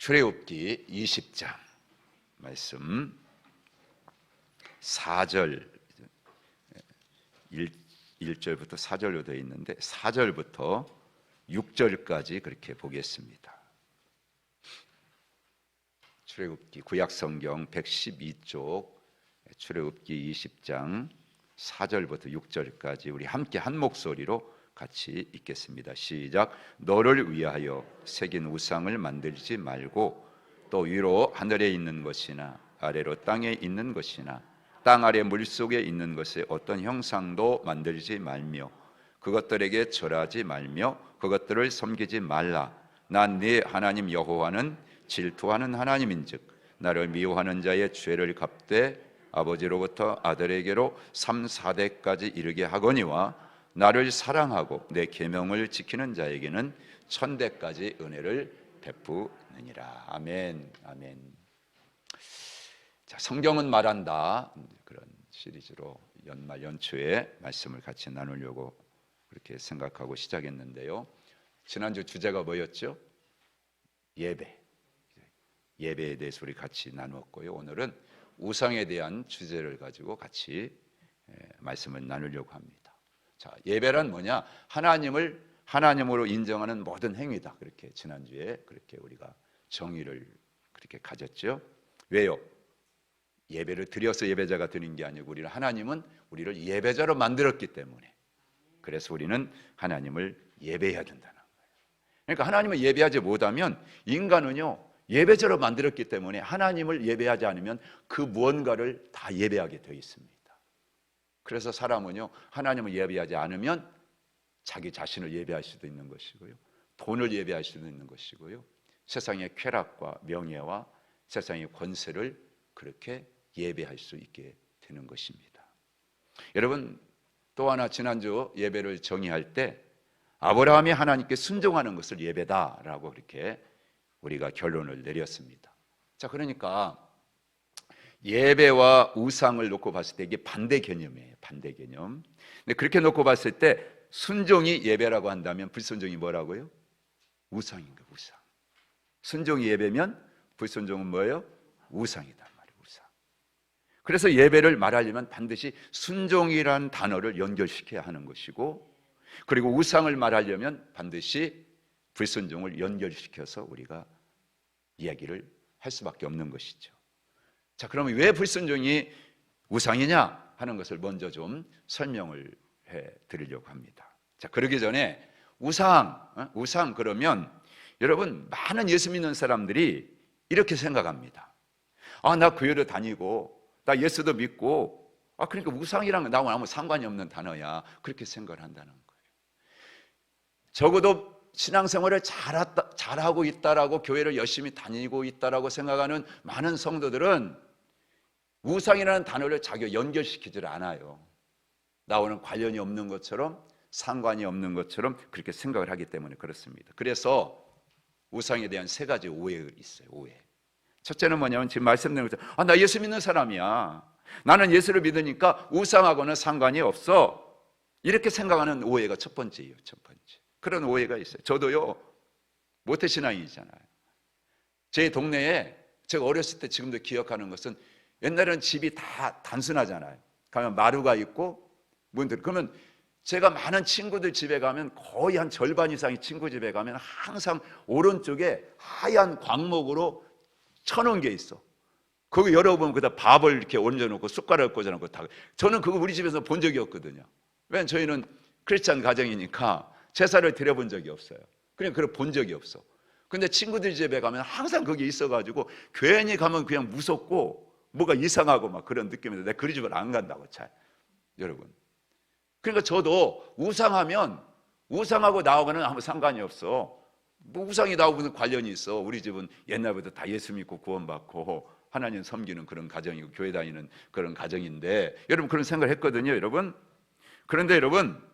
출애굽기 20장 말씀 4절 1절부터 4절로 되어 있는데 4절부터 6절까지 그렇게 보겠습니다. 출애굽기 구약성경 112쪽 출애굽기 20장 4절부터 6절까지 우리 함께 한 목소리로 같이 읽겠습니다. 시작. 너를 위하여 새긴 우상을 만들지 말고 또 위로 하늘에 있는 것이나 아래로 땅에 있는 것이나 땅 아래 물속에 있는 것에 어떤 형상도 만들지 말며 그것들에게 절하지 말며 그것들을 섬기지 말라. 난 네 하나님 여호와는 질투하는 하나님인즉 나를 미워하는 자의 죄를 갚되 아버지로부터 아들에게로 3, 4대까지 이르게 하거니와 나를 사랑하고 내 계명을 지키는 자에게는 1000대까지 은혜를 베푸느니라. 아멘. 아멘. 자, 성경은 말한다. 그런 시리즈로 연말 연초에 말씀을 같이 나누려고 그렇게 생각하고 시작했는데요. 지난주 주제가 뭐였죠? 예배. 예배에 대해서 우리 같이 나누었고요. 오늘은 우상에 대한 주제를 가지고 같이 말씀을 나누려고 합니다. 자, 예배란 뭐냐? 하나님을 하나님으로 인정하는 모든 행위다. 그렇게 지난주에 그렇게 우리가 정의를 그렇게 가졌죠. 왜요? 예배를 드려서 예배자가 되는 게 아니고 하나님은 우리를 예배자로 만들었기 때문에 그래서 우리는 하나님을 예배해야 된다는 거예요. 그러니까 하나님을 예배하지 못하면 인간은요 예배자로 만들었기 때문에 하나님을 예배하지 않으면 그 무언가를 다 예배하게 되어 있습니다. 그래서 사람은요 하나님을 예배하지 않으면 자기 자신을 예배할 수도 있는 것이고요, 돈을 예배할 수도 있는 것이고요, 세상의 쾌락과 명예와 세상의 권세를 그렇게 예배할 수 있게 되는 것입니다. 여러분, 또 하나 지난주 예배를 정의할 때 아브라함이 하나님께 순종하는 것을 예배다라고 그렇게 우리가 결론을 내렸습니다. 자, 그러니까 예배와 우상을 놓고 봤을 때 이게 반대 개념이에요. 반대 개념. 근데 그렇게 놓고 봤을 때 순종이 예배라고 한다면 불순종이 뭐라고요? 우상인가? 우상. 순종이 예배면 불순종은 뭐예요? 우상이단 말이에요. 우상. 그래서 예배를 말하려면 반드시 순종이란 단어를 연결시켜야 하는 것이고, 그리고 우상을 말하려면 반드시 불순종을 연결시켜서 우리가 이야기를 할 수밖에 없는 것이죠. 자, 그러면 왜 불순종이 우상이냐 하는 것을 먼저 좀 설명을 해 드리려고 합니다. 자, 그러기 전에 우상 그러면 여러분 많은 예수 믿는 사람들이 이렇게 생각합니다. 아, 나 교회를 다니고 나 예수도 믿고 그러니까 우상이랑 나하고 아무 상관이 없는 단어야, 그렇게 생각을 한다는 거예요. 적어도 신앙생활을 잘하고 있다라고 교회를 열심히 다니고 있다라고 생각하는 많은 성도들은 우상이라는 단어를 자기가 연결시키질 않아요. 나오는 관련이 없는 것처럼 상관이 없는 것처럼 그렇게 생각을 하기 때문에 그렇습니다. 그래서 우상에 대한 세 가지 오해가 있어요. 오해. 첫째는 뭐냐면 지금 말씀드린 것처럼 나 예수 믿는 사람이야, 나는 예수를 믿으니까 우상하고는 상관이 없어, 이렇게 생각하는 오해가 첫 번째예요. 첫 번째. 그런 오해가 있어요. 저도요 모태신앙이잖아요. 제 동네에 제가 어렸을 때 지금도 기억하는 것은 옛날에는 집이 다 단순하잖아요. 가면 마루가 있고 문들. 그러면 제가 많은 친구들 집에 가면 거의 한 절반 이상의 친구 집에 가면 항상 오른쪽에 하얀 광목으로 쳐놓은 게 있어. 거기 열어보면 그다 밥을 이렇게 얹어놓고 숟가락을 꽂아놓고 다. 저는 그거 우리 집에서 본 적이 없거든요. 왜냐면 저희는 크리스찬 가정이니까 제사를 드려본 적이 없어요. 그냥 그걸 본 적이 없어. 근데 친구들 집에 가면 항상 거기 있어가지고 괜히 가면 그냥 무섭고 뭐가 이상하고 막 그런 느낌인데 내가 그 집을 안 간다고 잘. 여러분, 그러니까 저도 우상하면 우상하고 나하고는 아무 상관이 없어. 뭐 우상이 나하고는 관련이 있어. 우리 집은 옛날부터 다 예수 믿고 구원받고 하나님 섬기는 그런 가정이고 교회 다니는 그런 가정인데, 여러분 그런 생각을 했거든요. 여러분, 그런데 여러분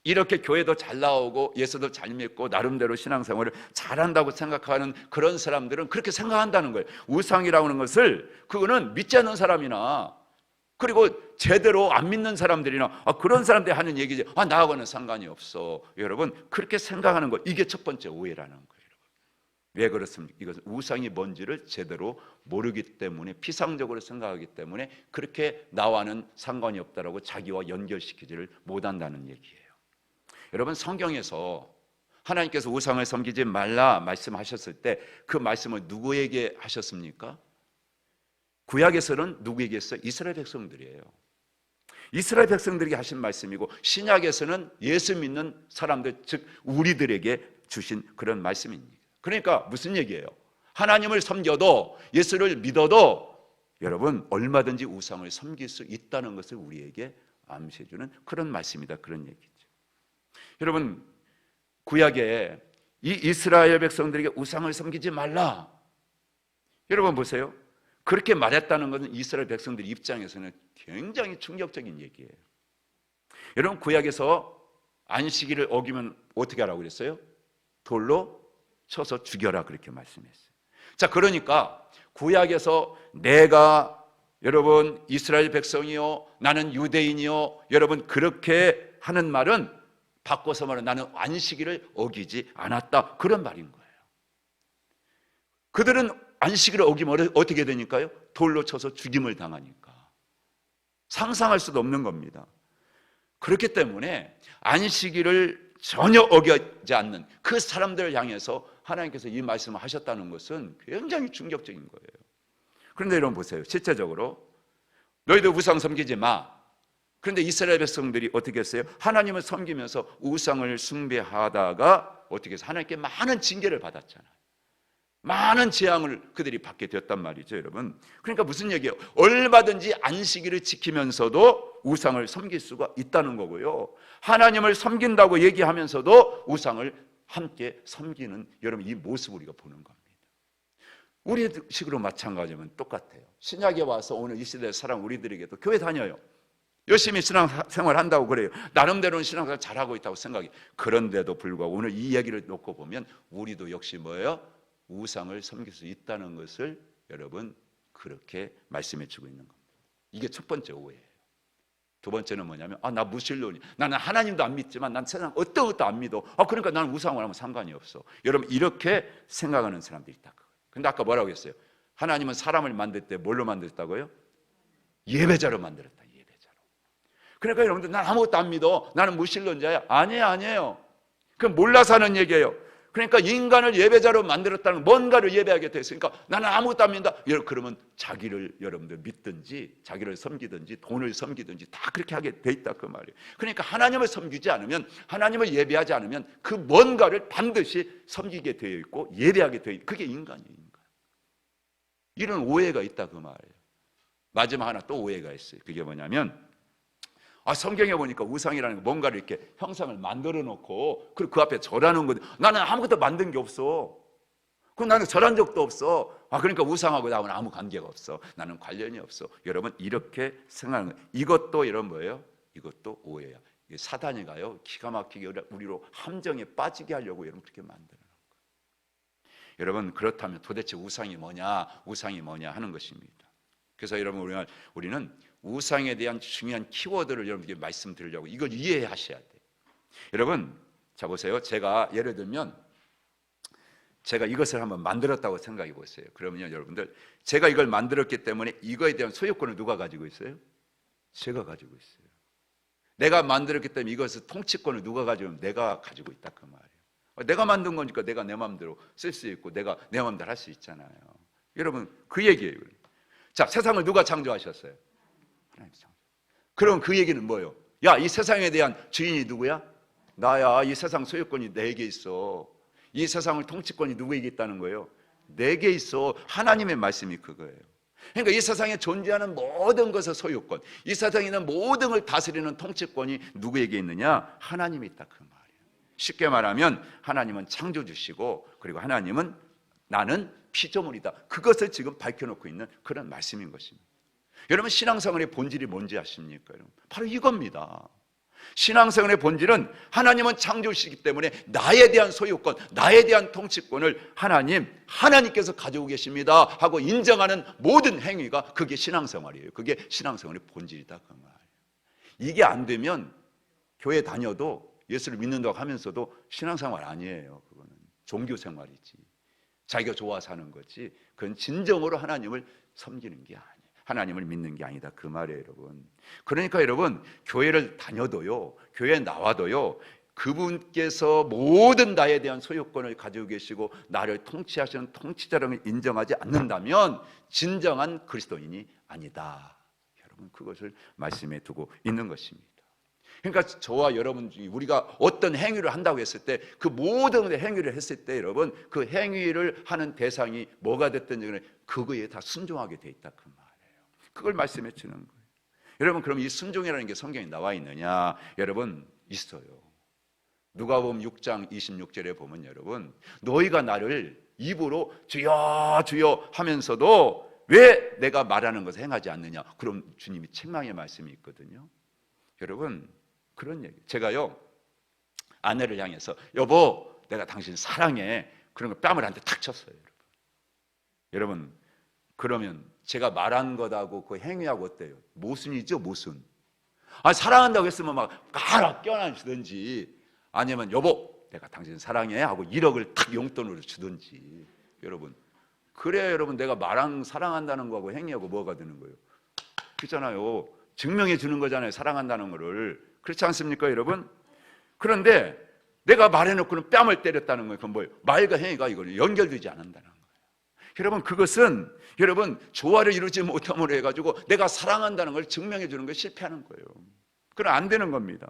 이렇게 교회도 잘 나오고 예수도 잘 믿고 나름대로 신앙생활을 잘한다고 생각하는 그런 사람들은 그렇게 생각한다는 거예요. 우상이라고 하는 것을, 그거는 믿지 않는 사람이나 그리고 제대로 안 믿는 사람들이나 그런 사람들이 하는 얘기지 나하고는 상관이 없어. 여러분 그렇게 생각하는 거, 이게 첫 번째 오해라는 거예요. 왜 그렇습니까? 이것은 우상이 뭔지를 제대로 모르기 때문에, 피상적으로 생각하기 때문에 그렇게 나와는 상관이 없다라고 자기와 연결시키지를 못한다는 얘기예요. 여러분, 성경에서 하나님께서 우상을 섬기지 말라 말씀하셨을 때 그 말씀을 누구에게 하셨습니까? 구약에서는 누구에게 했어요? 이스라엘 백성들이에요. 이스라엘 백성들에게 하신 말씀이고, 신약에서는 예수 믿는 사람들, 즉 우리들에게 주신 그런 말씀입니다. 그러니까 무슨 얘기예요? 하나님을 섬겨도, 예수를 믿어도 여러분 얼마든지 우상을 섬길 수 있다는 것을 우리에게 암시해주는 그런 말씀이다, 그런 얘기죠. 여러분, 구약에 이 이스라엘 백성들에게 우상을 섬기지 말라, 여러분 보세요. 그렇게 말했다는 것은 이스라엘 백성들 입장에서는 굉장히 충격적인 얘기예요. 여러분, 구약에서 안식일을 어기면 어떻게 하라고 그랬어요? 돌로 쳐서 죽여라, 그렇게 말씀했어요. 자, 그러니까 구약에서 내가 여러분 이스라엘 백성이요, 나는 유대인이요, 여러분 그렇게 하는 말은, 바꿔서 말하면 나는 안식일을 어기지 않았다, 그런 말인 거예요. 그들은 안식일을 어기면 어떻게 되니까요? 돌로 쳐서 죽임을 당하니까. 상상할 수도 없는 겁니다. 그렇기 때문에 안식일을 전혀 어기지 않는 그 사람들을 향해서 하나님께서 이 말씀을 하셨다는 것은 굉장히 충격적인 거예요. 그런데 여러분 보세요. 실제적으로 너희들 우상 섬기지 마. 그런데 이스라엘 백성들이 어떻게 했어요? 하나님을 섬기면서 우상을 숭배하다가 어떻게 해서 하나님께 많은 징계를 받았잖아요. 많은 재앙을 그들이 받게 되었단 말이죠, 여러분. 그러니까 무슨 얘기예요? 얼마든지 안식일을 지키면서도 우상을 섬길 수가 있다는 거고요, 하나님을 섬긴다고 얘기하면서도 우상을 함께 섬기는 여러분 이 모습을 우리가 보는 겁니다. 우리식으로 마찬가지면 똑같아요. 신약에 와서 오늘 이 시대의 사람 우리들에게도 교회 다녀요. 열심히 신앙생활 한다고 그래요. 나름대로는 신앙생활 잘하고 있다고 생각해요. 그런데도 불구하고 오늘 이 얘기를 놓고 보면 우리도 역시 뭐예요? 우상을 섬길 수 있다는 것을 여러분 그렇게 말씀해 주고 있는 겁니다. 이게 첫 번째 오해예요. 두 번째는 뭐냐면, 나 무신론이, 나는 하나님도 안 믿지만 난 세상 어떤 것도 안 믿어. 그러니까 나는 우상을 하면 상관이 없어. 여러분 이렇게 생각하는 사람들이 있다. 근데 아까 뭐라고 했어요? 하나님은 사람을 만들 때 뭘로 만들었다고요? 예배자로 만들었다, 예배자로. 그러니까 여러분들, 난 아무것도 안 믿어, 나는 무신론자야. 아니에요. 그건 몰라서 하는 얘기예요. 그러니까 인간을 예배자로 만들었다는, 뭔가를 예배하게 됐으니까 나는 아무것도 안 믿는다. 그러면 자기를 여러분들 믿든지 자기를 섬기든지 돈을 섬기든지 다 그렇게 하게 돼 있다, 그 말이에요. 그러니까 하나님을 섬기지 않으면, 하나님을 예배하지 않으면 그 뭔가를 반드시 섬기게 되어 있고 예배하게 되어 있고, 그게 인간이에요, 인간. 이런 오해가 있다, 그 말이에요. 마지막 하나 또 오해가 있어요. 그게 뭐냐면, 성경에 보니까 우상이라는 게 뭔가를 이렇게 형상을 만들어 놓고 그리고 그 앞에 절하는 건데, 나는 아무것도 만든 게 없어. 그럼 나는 절한 적도 없어. 그러니까 우상하고 나하고는 아무 관계가 없어. 나는 관련이 없어. 여러분 이렇게 생각하는 거예요. 이것도 여러분 뭐예요? 이것도 오해야. 사단이 가요, 기가 막히게 우리로 함정에 빠지게 하려고 여러분 그렇게 만드는 거예요. 여러분, 그렇다면 도대체 우상이 뭐냐, 우상이 뭐냐 하는 것입니다. 그래서 여러분 우리는 우상에 대한 중요한 키워드를 여러분께 말씀드리려고 이걸 이해하셔야 돼요. 여러분, 자 보세요. 제가 예를 들면 제가 이것을 한번 만들었다고 생각해 보세요. 그러면요, 여러분들, 제가 이걸 만들었기 때문에 이거에 대한 소유권을 누가 가지고 있어요? 제가 가지고 있어요. 내가 만들었기 때문에 이것을 통치권을 누가 가지고 있으면 내가 가지고 있다, 그 말이에요. 내가 만든 거니까 내가 내 마음대로 쓸 수 있고 내가 내 마음대로 할 수 있잖아요. 여러분, 그 얘기예요. 자, 세상을 누가 창조하셨어요? 하나님 창조. 그럼 그 얘기는 뭐예요? 야, 이 세상에 대한 주인이 누구야? 나야. 이 세상 소유권이 내게 있어. 이 세상을 통치권이 누구에게 있다는 거예요? 내게 있어. 하나님의 말씀이 그거예요. 그러니까 이 세상에 존재하는 모든 것의 소유권, 이 세상에 있는 모든 걸 다스리는 통치권이 누구에게 있느냐? 하나님이 있다, 그 말이에요. 쉽게 말하면 하나님은 창조주시고, 그리고 하나님은 나는 피조물이다. 그것을 지금 밝혀놓고 있는 그런 말씀인 것입니다. 여러분, 신앙생활의 본질이 뭔지 아십니까? 여러분? 바로 이겁니다. 신앙생활의 본질은 하나님은 창조주시기 때문에 나에 대한 소유권, 나에 대한 통치권을 하나님께서 가지고 계십니다 하고 인정하는 모든 행위가, 그게 신앙생활이에요. 그게 신앙생활의 본질이다, 그 말이에요. 이게 안 되면 교회 다녀도 예수를 믿는다고 하면서도 신앙생활 아니에요. 그거는 종교생활이지. 자기가 좋아서 하는 거지 그건 진정으로 하나님을 섬기는 게 아니에요. 하나님을 믿는 게 아니다 그 말이에요 여러분. 그러니까 여러분 교회를 다녀도요, 교회에 나와도요, 그분께서 모든 나에 대한 소유권을 가지고 계시고 나를 통치하시는 통치자를 인정하지 않는다면 진정한 그리스도인이 아니다. 여러분 그것을 말씀에 두고 있는 것입니다. 그러니까 저와 여러분 중에 우리가 어떤 행위를 한다고 했을 때 그 모든 행위를 했을 때 여러분 그 행위를 하는 대상이 뭐가 됐든지 간에 그거에 다 순종하게 돼 있다 그 말이에요. 그걸 말씀해 주는 거예요. 여러분 그럼 이 순종이라는 게 성경에 나와 있느냐? 여러분 있어요. 누가복음 6장 26절에 보면 여러분 너희가 나를 입으로 주여 주여 하면서도 왜 내가 말하는 것을 행하지 않느냐? 그럼 주님이 책망의 말씀이 있거든요. 여러분 그런 얘기 제가요 아내를 향해서 여보 내가 당신 사랑해 그런 거 뺨을 한 대 탁 쳤어요. 여러분 그러면 제가 말한 것하고 그 행위하고 어때요? 모순이죠 모순. 사랑한다고 했으면 막 가라 껴안주든지 아니면 여보 내가 당신 사랑해 하고 1억을 탁 용돈으로 주든지. 여러분 그래야 여러분 내가 말한 사랑한다는 거하고 행위하고 뭐가 되는 거예요? 그렇잖아요. 증명해 주는 거잖아요 사랑한다는 거를. 그렇지 않습니까 여러분? 그런데 내가 말해놓고는 뺨을 때렸다는 거예요. 그건 뭐예요? 말과 행위가 이거 연결되지 않는다는 거예요. 여러분 그것은 여러분 조화를 이루지 못함으로 해가지고 내가 사랑한다는 걸 증명해 주는 것에 실패하는 거예요. 그건 안 되는 겁니다.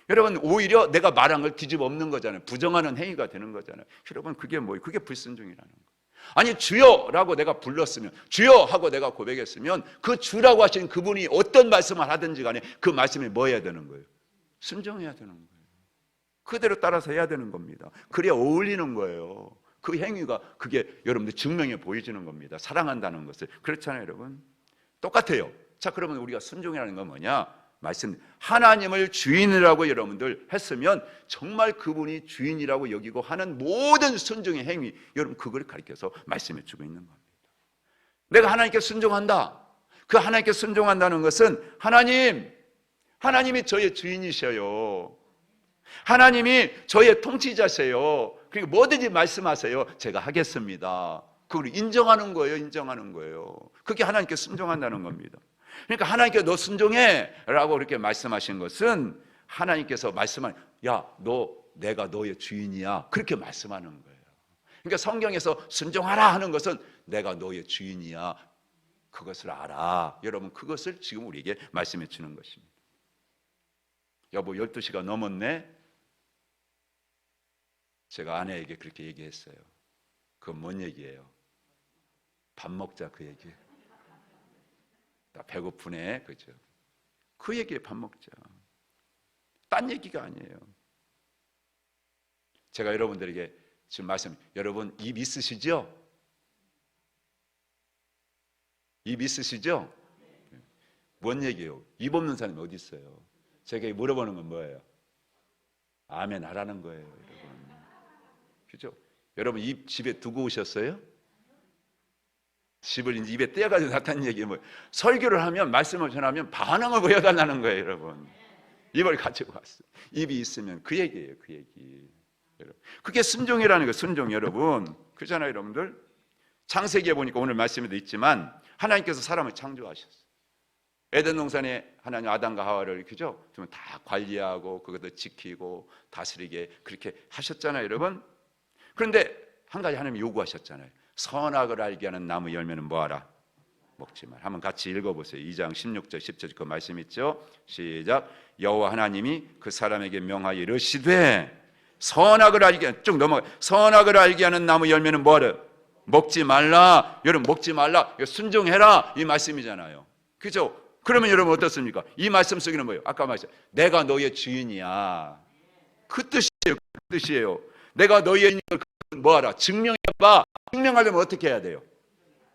여러분 오히려 내가 말한 걸 뒤집어 엎는 거잖아요. 부정하는 행위가 되는 거잖아요. 여러분 그게 뭐예요? 그게 불순종이라는 거예요. 아니 주여라고 내가 불렀으면 주여 하고 내가 고백했으면 그 주라고 하신 그분이 어떤 말씀을 하든지 간에 그 말씀이 뭐 해야 되는 거예요? 순종해야 되는 거예요. 그대로 따라서 해야 되는 겁니다. 그래야 어울리는 거예요. 그 행위가 그게 여러분들 증명해 보여지는 겁니다. 사랑한다는 것을. 그렇잖아요 여러분. 똑같아요. 자 그러면 우리가 순종이라는 건 뭐냐? 말씀 하나님을 주인이라고 여러분들 했으면 정말 그분이 주인이라고 여기고 하는 모든 순종의 행위 여러분 그걸 가리켜서 말씀해 주고 있는 겁니다. 내가 하나님께 순종한다. 그 하나님께 순종한다는 것은 하나님이 저의 주인이셔요. 하나님이 저의 통치자세요. 그러니까 뭐든지 말씀하세요. 제가 하겠습니다. 그걸 인정하는 거예요. 인정하는 거예요. 그게 하나님께 순종한다는 겁니다. 그러니까 하나님께 너 순종해 라고 그렇게 말씀하신 것은 하나님께서 말씀하는 내가 너의 주인이야 그렇게 말씀하는 거예요. 그러니까 성경에서 순종하라 하는 것은 내가 너의 주인이야 그것을 알아. 여러분 그것을 지금 우리에게 말씀해 주는 것입니다. 여보 12시가 넘었네. 제가 아내에게 그렇게 얘기했어요. 그건 뭔 얘기예요? 밥 먹자 그 얘기예요. 나 배고프네. 그죠? 그 얘기에 밥 먹자. 딴 얘기가 아니에요. 제가 여러분들에게 지금 여러분 입 있으시죠? 입 있으시죠? 뭔 얘기예요? 입 없는 사람이 어디 있어요? 제가 물어보는 건 뭐예요? 아멘 하라는 거예요, 여러분. 그죠? 여러분 입 집에 두고 오셨어요? 집을 이제 입에 떼어가지고 나타낸 얘기 뭐예요? 설교를 하면 말씀을 전하면 반응을 보여달라는 거예요, 여러분. 입을 가지고 왔어요. 입이 있으면 그 얘기예요, 그 얘기. 여러분. 그게 순종이라는 거예요, 순종 여러분. 그렇잖아요, 여러분들. 창세기에 보니까 오늘 말씀에도 있지만 하나님께서 사람을 창조하셨어요. 에덴 동산에 하나님 아담과 하와를 그죠? 다 관리하고 그것도 지키고 다스리게 그렇게 하셨잖아요, 여러분. 그런데 한 가지 하나님이 요구하셨잖아요. 선악을 알게 하는 나무 열매는 뭐하라? 먹지 마라. 한번 같이 읽어보세요. 2장 16절 10절 그 말씀 있죠? 시작. 여호와 하나님이 그 사람에게 명하여 이르시되 선악을 알게 쭉 넘어가. 선악을 알게 하는 나무 열매는 뭐하라? 먹지 말라. 여러분 먹지 말라. 순종해라 이 말씀이잖아요. 그죠? 그러면 여러분 어떻습니까? 이 말씀 속에는 뭐예요? 아까 말했죠. 내가 너의 주인이야. 그 뜻이에요. 그 뜻이에요. 내가 너의 주인인 걸 뭐하라? 증명해봐. 증명하려면 어떻게 해야 돼요?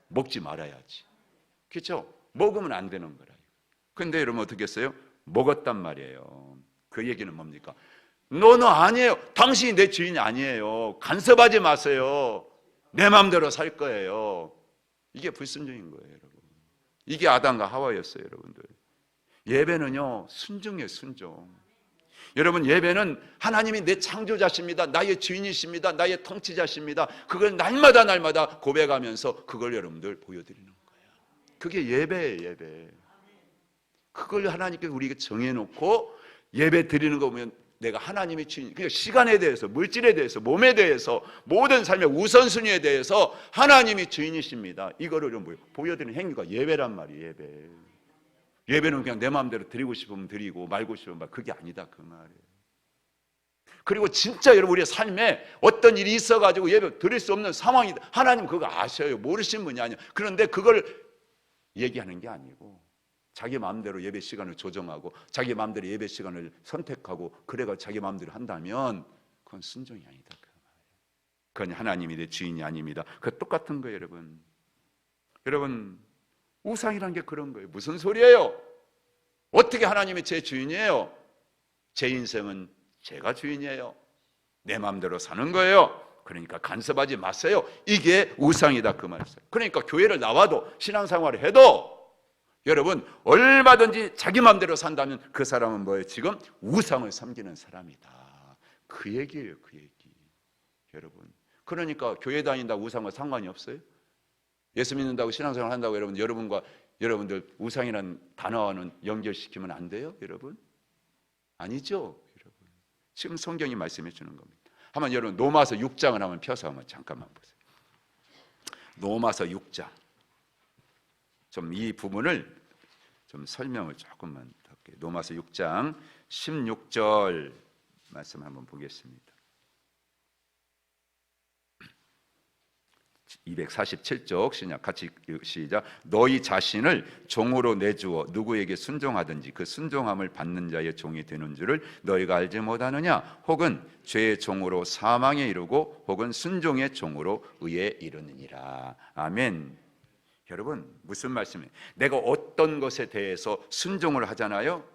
먹지 말아야지. 그렇죠? 먹으면 안 되는 거라. 근데 여러분 어떻게 했어요? 먹었단 말이에요. 그 얘기는 뭡니까? 너 아니에요. 당신이 내 주인이 아니에요. 간섭하지 마세요. 내 마음대로 살 거예요. 이게 불순종인 거예요, 여러분. 이게 아담과 하와였어요, 여러분들. 예배는요, 순종이에요, 순종. 여러분, 예배는 하나님이 내 창조자십니다, 나의 주인이십니다, 나의 통치자십니다, 그걸 날마다 고백하면서 그걸 여러분들 보여드리는 거예요. 그게 예배예요. 예배. 그걸 하나님께서 우리에게 정해놓고 예배 드리는 거 보면 내가 하나님의 주인, 그러니까 시간에 대해서, 물질에 대해서, 몸에 대해서, 모든 삶의 우선순위에 대해서 하나님이 주인이십니다, 이거를 좀 보여드리는 행위가 예배란 말이에요. 예배. 예배는 그냥 내 마음대로 드리고 싶으면 드리고 말고 싶으면 말, 그게 아니다 그 말이에요. 그리고 진짜 여러분, 우리의 삶에 어떤 일이 있어가지고 예배 드릴 수 없는 상황이다, 하나님 그거 아셔요. 모르신 분이 아니야. 그런데 그걸 얘기하는 게 아니고 자기 마음대로 예배 시간을 조정하고 자기 마음대로 예배 시간을 선택하고 그래가 자기 마음대로 한다면 그건 순종이 아니다 그 말이에요. 그건 하나님이 내 주인이 아닙니다. 그 똑같은 거예요. 여러분 우상이란 게 그런 거예요. 무슨 소리예요? 어떻게 하나님이 제 주인이에요? 제 인생은 제가 주인이에요. 내 마음대로 사는 거예요. 그러니까 간섭하지 마세요. 이게 우상이다 그 말이에요. 그러니까 교회를 나와도 신앙생활을 해도 여러분 얼마든지 자기 마음대로 산다면 그 사람은 뭐예요? 지금 우상을 섬기는 사람이다, 그 얘기예요. 그 얘기. 여러분, 그러니까 교회 다닌다고 우상과 상관이 없어요? 예수 믿는다고 신앙생활 한다고 여러분과 여러분들 우상이라는 단어와는 연결시키면 안 돼요? 여러분? 아니죠. 여러분, 지금 성경이 말씀해 주는 겁니다. 한번 여러분 로마서 6장을 한번 펴서 한번 잠깐만 보세요. 로마서 6장. 좀 이 부분을 좀 설명을 조금만 더 할게요. 로마서 6장 16절 말씀 한번 보겠습니다. 247쪽 신약 같이 시작. 너희 자신을 종으로 내주어 누구에게 순종하든지 그 순종함을 받는 자의 종이 되는 줄을 너희가 알지 못하느냐? 혹은 죄의 종으로 사망에 이르고 혹은 순종의 종으로 의에 이르느니라. 아멘. 여러분 무슨 말씀이에요? 내가 어떤 것에 대해서 순종을 하잖아요.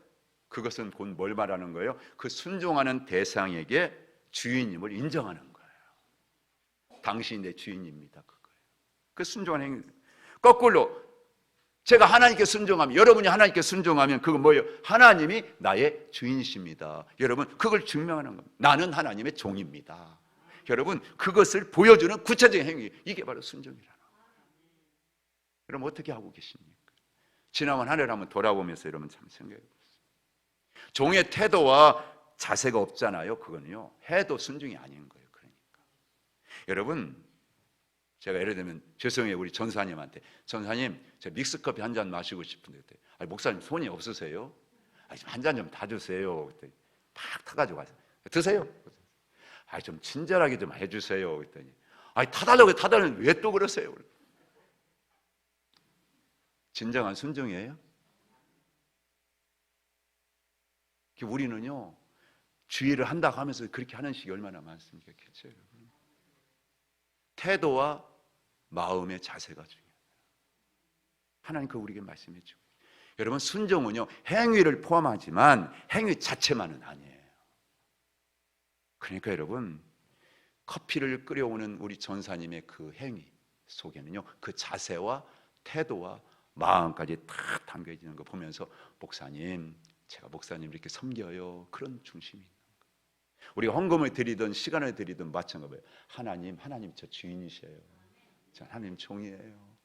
그것은 곧 뭘 말하는 거예요? 그 순종하는 대상에게 주인임을 인정하는 거예요. 당신이 내 주인입니다. 그거예요. 그 순종하는 행위. 거꾸로 제가 하나님께 순종하면, 여러분이 하나님께 순종하면 그건 뭐예요? 하나님이 나의 주인이십니다. 여러분 그걸 증명하는 겁니다. 나는 하나님의 종입니다. 여러분 그것을 보여주는 구체적인 행위, 이게 바로 순종이라는 거예요. 여러분 어떻게 하고 계십니까? 지나간 한 해를 한번 돌아보면서 여러분 참 생각해 보세요. 종의 태도와 자세가 없잖아요. 그거는요 해도 순종이 아닌 거예요. 그러니까 여러분 제가 예를 들면 죄송해요, 우리 전사님한테, 전사님 제가 믹스커피 한 잔 마시고 싶은데, 아니 목사님 손이 없으세요? 한 잔 좀 다 주세요. 그랬더니 탁 타가지고 가서 드세요. 아니 좀 친절하게 좀 해주세요. 그랬더니 아니 타달라고 왜 또 그러세요? 진정한 순종이에요? 우리는요 주의를 한다고 하면서 그렇게 하는 식이 얼마나 많습니까? 그렇죠, 여러분? 태도와 마음의 자세가 중요해요. 하나님 그 우리에게 말씀해 주고, 여러분 순종은요 행위를 포함하지만 행위 자체만은 아니에요. 그러니까 여러분 커피를 끓여오는 우리 전사님의 그 행위 속에는요 그 자세와 태도와 마음까지 탁 담겨 있는 거 보면서 목사님, 제가 목사님 이렇게 섬겨요, 그런 중심이 있는 거예요. 우리가 헌금을 드리든 시간을 드리든 마찬가지예요. 하나님 저 주인이세요. 저 하나님 종이에요.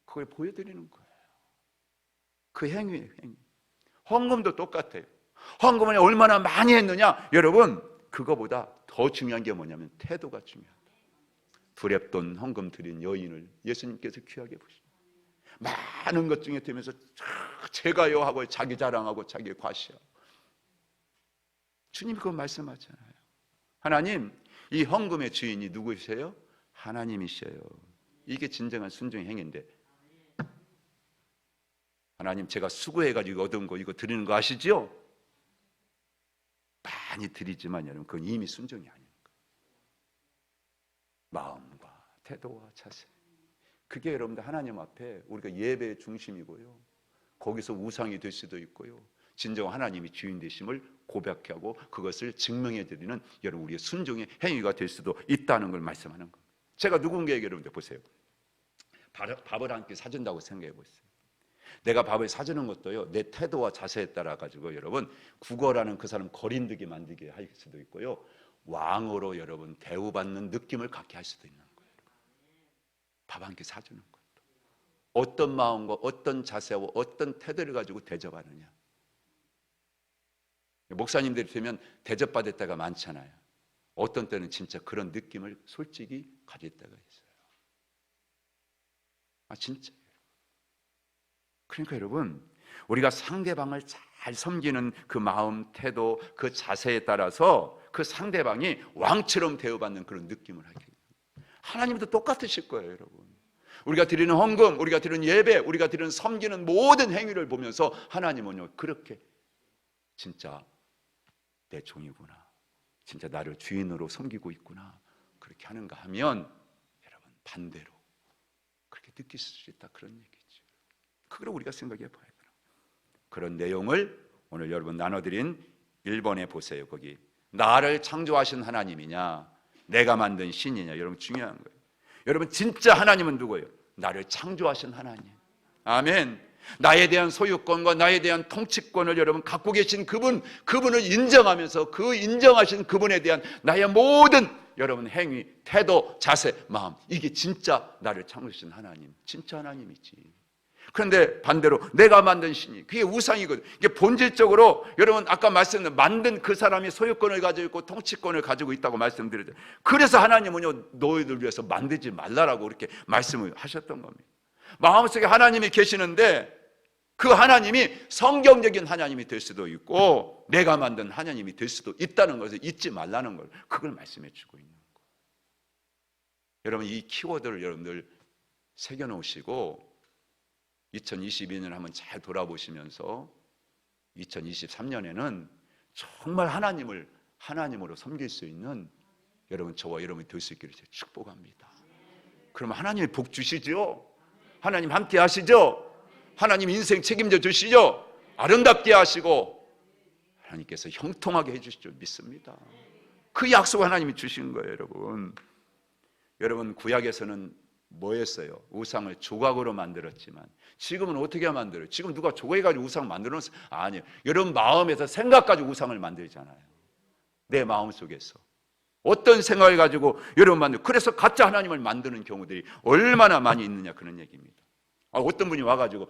그걸 보여드리는 거예요. 그 행위예요. 행위. 헌금도 똑같아요. 헌금을 얼마나 많이 했느냐, 여러분 그거보다 더 중요한 게 뭐냐면 태도가 중요하다. 두렙돈 헌금 드린 여인을 예수님께서 귀하게 보시고 많은 것 중에 되면서 제가요 하고 자기 자랑하고 자기 과시하고, 주님이 그거 말씀하잖아요. 하나님 이 헌금의 주인이 누구세요? 하나님이셔요. 이게 진정한 순종의 행위인데, 하나님 제가 수고해가지고 얻은 거 이거 드리는 거 아시죠? 많이 드리지만 여러분 그건 이미 순종이 아닌 거예요. 마음과 태도와 자세, 그게 여러분들 하나님 앞에 우리가 예배의 중심이고요, 거기서 우상이 될 수도 있고요, 진정 하나님이 주인 되심을 고백하고 그것을 증명해 드리는 여러분 우리의 순종의 행위가 될 수도 있다는 걸 말씀하는 겁니다. 제가 누군가에게 여러분들 보세요, 밥을 한 끼 사준다고 생각해 보세요. 내가 밥을 사주는 것도요, 내 태도와 자세에 따라 가지고 여러분 국어라는 그 사람 거린듯이 만들게 할 수도 있고요, 왕으로 여러분 대우받는 느낌을 갖게 할 수도 있는 거예요. 밥 한 끼 사주는 것도 어떤 마음과 어떤 자세와 어떤 태도를 가지고 대접하느냐. 목사님들이 되면 대접받을 때가 많잖아요. 어떤 때는 진짜 그런 느낌을 솔직히 가질 때가 있어요. 진짜. 그러니까 여러분, 우리가 상대방을 잘 섬기는 그 마음, 태도, 그 자세에 따라서 그 상대방이 왕처럼 대우받는 그런 느낌을 하게 돼요. 하나님도 똑같으실 거예요, 여러분. 우리가 드리는 헌금, 우리가 드리는 예배, 우리가 드리는 섬기는 모든 행위를 보면서 하나님은요, 그렇게 진짜 내 종이구나, 진짜 나를 주인으로 섬기고 있구나, 그렇게 하는가 하면 여러분 반대로 그렇게 느낄 수 있다, 그런 얘기죠. 그걸 우리가 생각해 봐야 돼요. 그런 내용을 오늘 여러분 나눠드린 1번에 보세요. 거기 나를 창조하신 하나님이냐, 내가 만든 신이냐. 여러분 중요한 거예요. 여러분 진짜 하나님은 누구예요? 나를 창조하신 하나님. 아멘. 나에 대한 소유권과 나에 대한 통치권을 여러분 갖고 계신 그분을 인정하면서 그 인정하신 그분에 대한 나의 모든 여러분 행위, 태도, 자세, 마음, 이게 진짜 나를 창조하신 하나님, 진짜 하나님이지. 그런데 반대로 내가 만든 신이, 그게 우상이거든. 이게 본질적으로 여러분 아까 말씀드린 만든 그 사람이 소유권을 가지고 있고 통치권을 가지고 있다고 말씀드렸죠. 그래서 하나님은요, 너희들 위해서 만들지 말라라고 이렇게 말씀을 하셨던 겁니다. 마음속에 하나님이 계시는데 그 하나님이 성경적인 하나님이 될 수도 있고 내가 만든 하나님이 될 수도 있다는 것을 잊지 말라는 걸, 그걸 말씀해 주고 있는 거예요. 여러분 이 키워드를 여러분들 새겨놓으시고 2022년 한번 잘 돌아보시면서 2023년에는 정말 하나님으로 섬길 수 있는 여러분 저와 여러분이 될 수 있기를 축복합니다. 그러면 하나님이 복 주시죠? 하나님 함께 하시죠? 하나님 인생 책임져 주시죠? 아름답게 하시고 하나님께서 형통하게 해주시죠. 믿습니다. 그 약속 하나님이 주신 거예요. 여러분 구약에서는 뭐였어요? 우상을 조각으로 만들었지만 지금은 어떻게 만들어요? 지금 누가 조각해가지고 우상 만들어놨어요? 아니에요. 여러분 마음에서 생각 가지고 우상을 만들잖아요. 내 마음속에서 어떤 생각을 가지고 여러분 만들고, 그래서 가짜 하나님을 만드는 경우들이 얼마나 많이 있느냐, 그런 얘기입니다. 어떤 분이 와가지고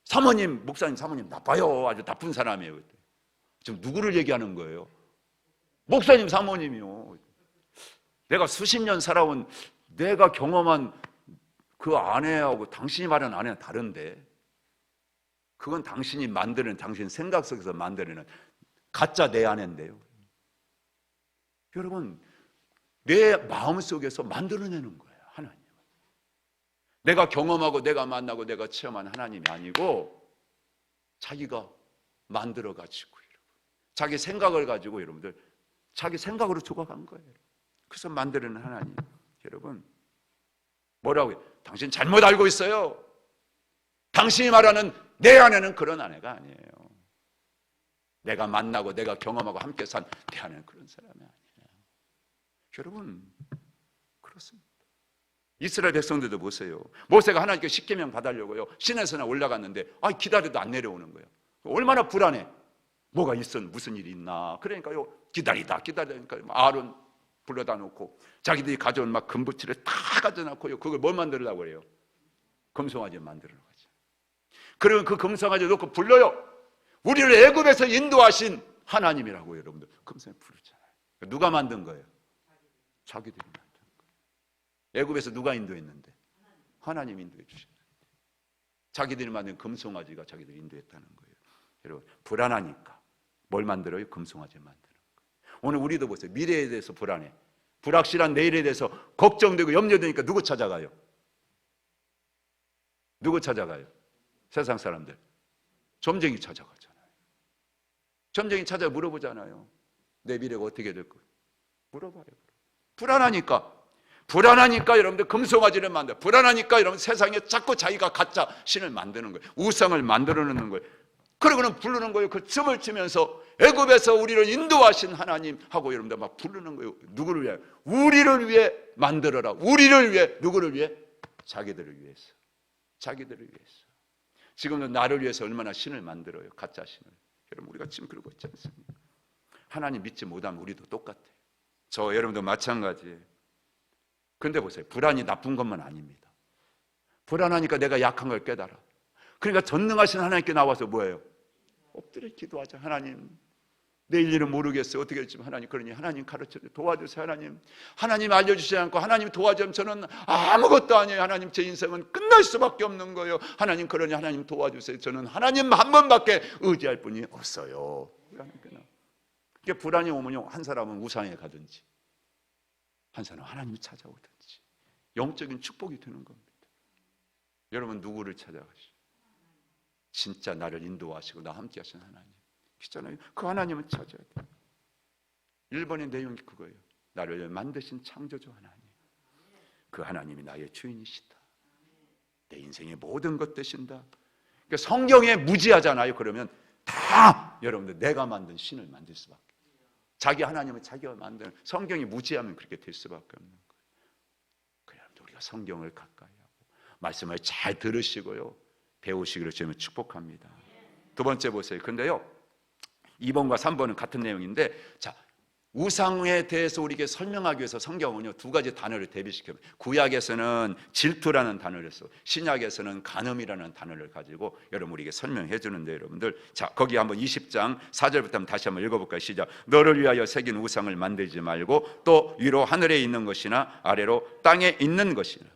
사모님, 목사님 사모님 나빠요, 아주 나쁜 사람이에요. 지금 누구를 얘기하는 거예요? 목사님 사모님이요. 내가 수십 년 살아온 내가 경험한 그 아내하고 당신이 말하는 아내는 다른데, 그건 당신이 만드는, 당신 생각 속에서 만드는 가짜 내 아내인데요. 여러분 내 마음속에서 만들어내는 거예요, 하나님. 내가 경험하고 내가 만나고 내가 체험한 하나님이 아니고 자기가 만들어가지고 자기 생각을 가지고 여러분들 자기 생각으로 조각한 거예요. 그래서 만드는 하나님. 여러분 뭐라고요? 당신 잘못 알고 있어요. 당신이 말하는 내 아내는 그런 아내가 아니에요. 내가 만나고 내가 경험하고 함께 산 내 아내는 그런 사람이 아니에요. 여러분 그렇습니다. 이스라엘 백성들도 보세요. 모세가 하나님께 십계명 받으려고요 시내산에 올라갔는데 기다려도 안 내려오는 거예요. 얼마나 불안해. 뭐가 있어, 무슨 일이 있나. 그러니까요 기다리니까 아론 불러다 놓고 자기들이 가져온 막 금붙이를 다 가져다 놓고요 그걸 뭘 만들려고 그래요? 금송아지 만들려고 하죠. 그러면 그 금송아지 놓고 불러요. 우리를 애굽에서 인도하신 하나님이라고 여러분들 금송아지 부르잖아요. 누가 만든 거예요? 자기들이 만든 거예요. 애굽에서 누가 인도했는데? 하나님 인도해 주셨는데 자기들이 만든 금송아지가 자기들이 인도했다는 거예요. 여러분 불안하니까 뭘 만들어요? 금송아지 만드는 거예요. 오늘 우리도 보세요. 미래에 대해서 불안해. 불확실한 내일에 대해서 걱정되고 염려되니까 누구 찾아가요? 누구 찾아가요? 세상 사람들. 점쟁이 찾아가잖아요. 점쟁이 찾아 물어보잖아요. 내 미래가 어떻게 될 거예요? 물어봐요. 불안하니까 여러분들 금송아지를 만들어. 불안하니까 여러분 세상에 자꾸 자기가 가짜 신을 만드는 거예요. 우상을 만들어 놓는 거예요. 그러고는 부르는 거예요. 그 춤을 추면서 애굽에서 우리를 인도하신 하나님 하고 여러분들 막 부르는 거예요. 누구를 위해? 우리를 위해 만들어라. 우리를 위해. 누구를 위해? 자기들을 위해서. 자기들을 위해서. 지금도 나를 위해서 얼마나 신을 만들어요. 가짜 신을. 여러분 우리가 지금 그러고 있지 않습니까? 하나님 믿지 못하면 우리도 똑같아요. 저 여러분도 마찬가지예요. 근데 보세요. 불안이 나쁜 것만 아닙니다. 불안하니까 내가 약한 걸 깨달아. 그러니까 전능하신 하나님께 나와서 뭐예요? 엎드려 기도하자. 하나님 내일 일은 모르겠어요. 어떻게 할지 하나님, 그러니 하나님 가르쳐주세요. 도와주세요. 하나님. 하나님 알려주시지 않고 하나님 도와주면 저는 아무것도 아니에요. 하나님 제 인생은 끝날 수밖에 없는 거예요. 하나님, 그러니 하나님 도와주세요. 저는 하나님 한 번밖에 의지할 분이 없어요. 이게 불안이 오면요, 한 사람은 우상에 가든지 한 사람은 하나님을 찾아오든지 영적인 축복이 되는 겁니다. 여러분 누구를 찾아가시죠? 진짜 나를 인도하시고 나 함께 하신 하나님 있잖아요. 그 하나님을 찾아야 돼요. 1번의 내용이 그거예요. 나를 만드신 창조주 하나님, 그 하나님이 나의 주인이시다. 내 인생의 모든 것 되신다. 그러니까 성경에 무지하잖아요. 그러면 다 여러분들 내가 만든 신을 만들 수밖에, 자기 하나님을 자기가 만드는, 성경이 무지하면 그렇게 될 수밖에 없는 거예요. 그래야 우리가 성경을 가까이 하고 말씀을 잘 들으시고요, 배우시기를 저는 축복합니다. 두 번째 보세요. 근데요 2번과 3번은 같은 내용인데, 자, 우상에 대해서 우리에게 설명하기 위해서 성경은요 두 가지 단어를 대비시켜요. 구약에서는 질투라는 단어를 써, 신약에서는 간음이라는 단어를 가지고 여러분 우리에게 설명해 주는데, 여러분들 자 거기 한번 20장 4절부터 한번 다시 한번 읽어볼까요? 시작. 너를 위하여 새긴 우상을 만들지 말고 또 위로 하늘에 있는 것이나 아래로 땅에 있는 것이나